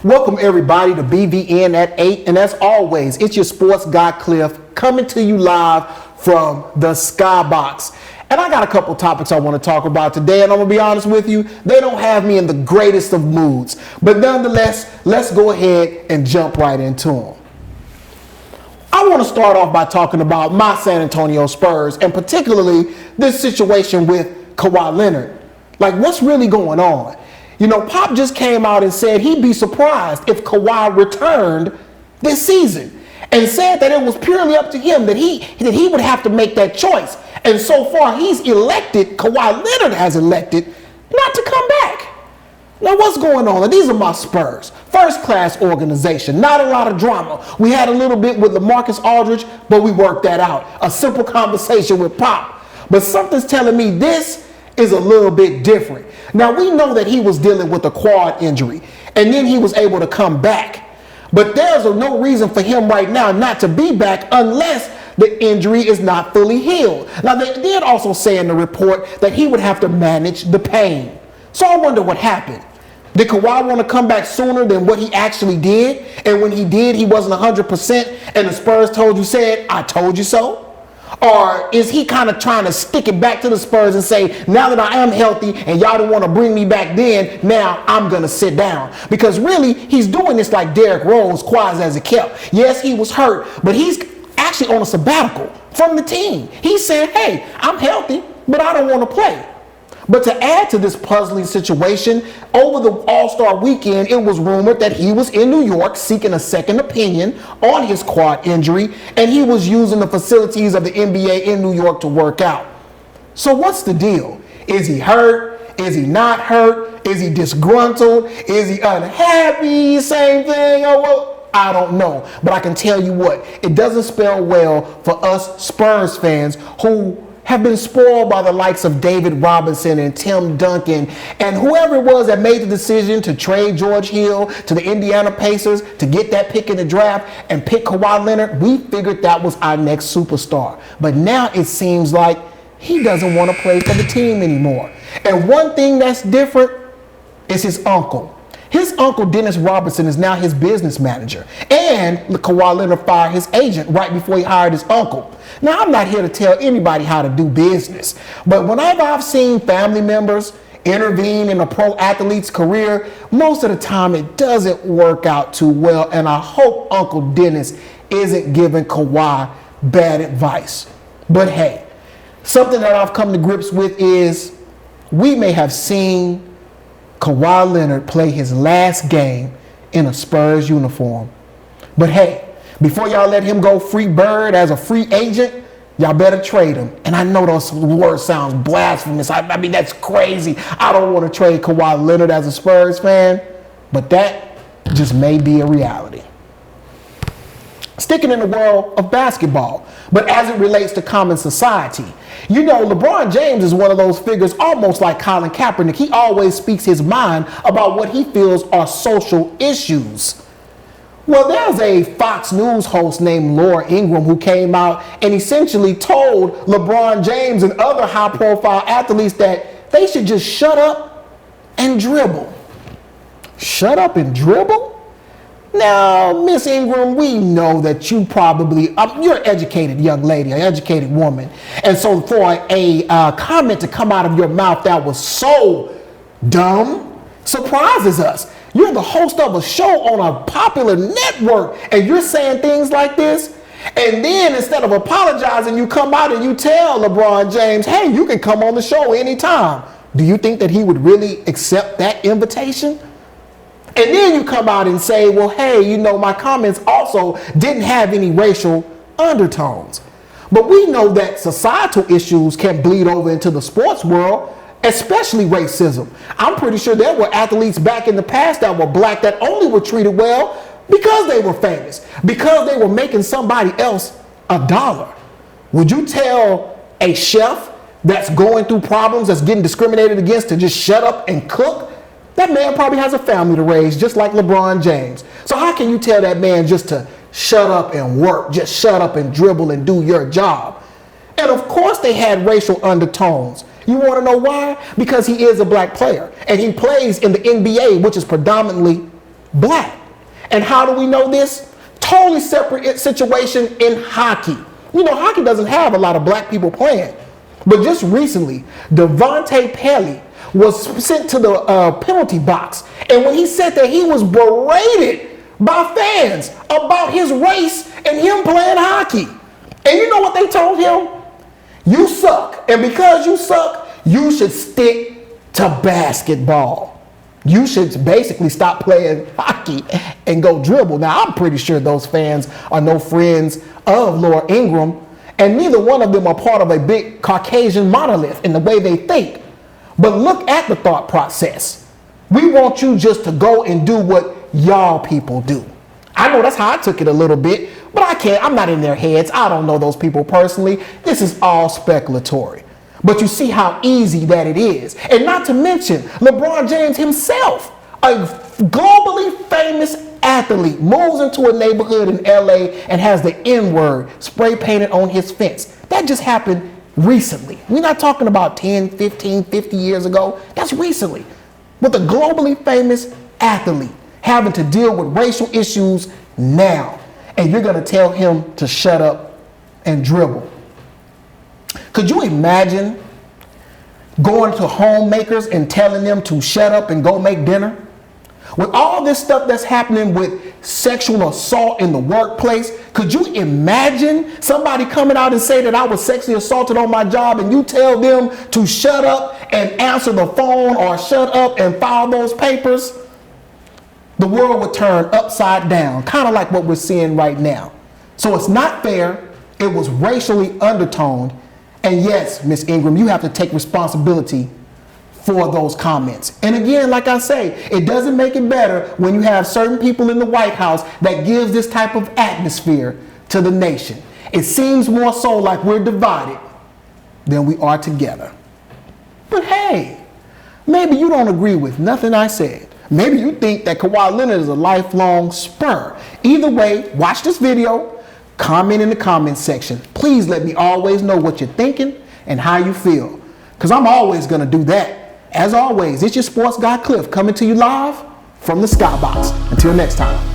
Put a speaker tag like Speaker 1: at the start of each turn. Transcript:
Speaker 1: Welcome everybody to BVN at 8, and as always, it's your Sports Guy Clif coming to you live from the Skybox. And I got a couple topics I want to talk about today, and I'm going to be honest with you, they don't have me in the greatest of moods. But nonetheless, let's go ahead and jump right into them. I want to start off by talking about my San Antonio Spurs, and particularly this situation with Kawhi Leonard. Like, what's really going on? You know, Pop just came out and said he'd be surprised if Kawhi returned this season, and said that it was purely up to him, that he would have to make that choice. And so far, Kawhi Leonard has elected not to come back. Now, what's going on? These are my Spurs. First-class organization, not a lot of drama. We had a little bit with LaMarcus Aldridge, but we worked that out. A simple conversation with Pop. But something's telling me this is a little bit different. Now, we know that he was dealing with a quad injury, and then he was able to come back. But there's no reason for him right now not to be back unless the injury is not fully healed. Now, they did also say in the report that he would have to manage the pain. So I wonder what happened. Did Kawhi want to come back sooner than what he actually did? And when he did, he wasn't 100%, and the Spurs said, I told you so? Or is he kind of trying to stick it back to the Spurs and say, now that I am healthy and y'all didn't want to bring me back then, now I'm going to sit down? Because really, he's doing this like Derrick Rose, quiet as it kept. Yes, he was hurt, but he's actually on a sabbatical from the team. He's saying, hey, I'm healthy, but I don't want to play. But to add to this puzzling situation, over the All-Star weekend, it was rumored that he was in New York seeking a second opinion on his quad injury, and he was using the facilities of the NBA in New York to work out. So what's the deal? Is he hurt? Is he not hurt? Is he disgruntled? Is he unhappy? Same thing? Oh, well, I don't know. But I can tell you what, it doesn't spell well for us Spurs fans who have been spoiled by the likes of David Robinson and Tim Duncan and whoever it was that made the decision to trade George Hill to the Indiana Pacers to get that pick in the draft and pick Kawhi Leonard. We figured that was our next superstar. But now it seems like he doesn't want to play for the team anymore. And one thing that's different is his uncle. His uncle, Dennis Robinson, is now his business manager. And Kawhi Leonard fired his agent right before he hired his uncle. Now, I'm not here to tell anybody how to do business, but whenever I've seen family members intervene in a pro athlete's career, most of the time it doesn't work out too well, and I hope Uncle Dennis isn't giving Kawhi bad advice. But hey, something that I've come to grips with is we may have seen Kawhi Leonard play his last game in a Spurs uniform. But hey, before y'all let him go free bird as a free agent, y'all better trade him. And I know those words sound blasphemous. I mean, that's crazy. I don't want to trade Kawhi Leonard as a Spurs fan, but that just may be a reality. Sticking in the world of basketball, but as it relates to common society. You know, LeBron James is one of those figures almost like Colin Kaepernick. He always speaks his mind about what he feels are social issues. Well, there's a Fox News host named Laura Ingraham who came out and essentially told LeBron James and other high-profile athletes that they should just shut up and dribble. Shut up and dribble? Now, Miss Ingram, we know that you probably, you're an educated young lady, an educated woman. And so for a comment to come out of your mouth that was so dumb surprises us. You're the host of a show on a popular network, and you're saying things like this? And then instead of apologizing, you come out and you tell LeBron James, hey, you can come on the show anytime. Do you think that he would really accept that invitation? And then you come out and say, well, hey, you know, my comments also didn't have any racial undertones. But we know that societal issues can bleed over into the sports world, especially racism. I'm pretty sure there were athletes back in the past that were black that only were treated well because they were famous, because they were making somebody else $1. Would you tell a chef that's going through problems, that's getting discriminated against, to just shut up and cook? That man probably has a family to raise, just like LeBron James. So how can you tell that man just to shut up and work, just shut up and dribble and do your job? And of course they had racial undertones. You want to know why? Because he is a black player, and he plays in the NBA, which is predominantly black. And how do we know this? Totally separate situation in hockey. You know, hockey doesn't have a lot of black people playing. But just recently, Devontae Pelly was sent to the penalty box. And when he said that, he was berated by fans about his race and him playing hockey. And you know what they told him? You suck. And because you suck, you should stick to basketball. You should basically stop playing hockey and go dribble. Now, I'm pretty sure those fans are no friends of Laura Ingraham, and neither one of them are part of a big Caucasian monolith in the way they think. But look at the thought process. We want you just to go and do what y'all people do. I know that's how I took it a little bit, but I'm not in their heads. I don't know those people personally. This is all speculatory. But you see how easy that it is. And not to mention, LeBron James himself, a globally famous athlete, moves into a neighborhood in LA and has the N-word spray painted on his fence. That just happened recently. We're not talking about 10, 15, 50 years ago. That's recently. With a globally famous athlete having to deal with racial issues now. And you're going to tell him to shut up and dribble. Could you imagine going to homemakers and telling them to shut up and go make dinner? With all this stuff that's happening with sexual assault in the workplace, could you imagine somebody coming out and say that I was sexually assaulted on my job, and you tell them to shut up and answer the phone or shut up and file those papers? The world would turn upside down, kind of like what we're seeing right now. So it's not fair. It was racially undertoned. And yes, Miss Ingram, you have to take responsibility for those comments. And again, like I say, it doesn't make it better when you have certain people in the White House that gives this type of atmosphere to the nation. It seems more so like we're divided than we are together. But hey, maybe you don't agree with nothing I said. Maybe you think that Kawhi Leonard is a lifelong Spur. Either way, watch this video, comment in the comment section. Please let me always know what you're thinking and how you feel, because I'm always going to do that. As always, it's your sports guy Clif coming to you live from the Skybox. Until next time.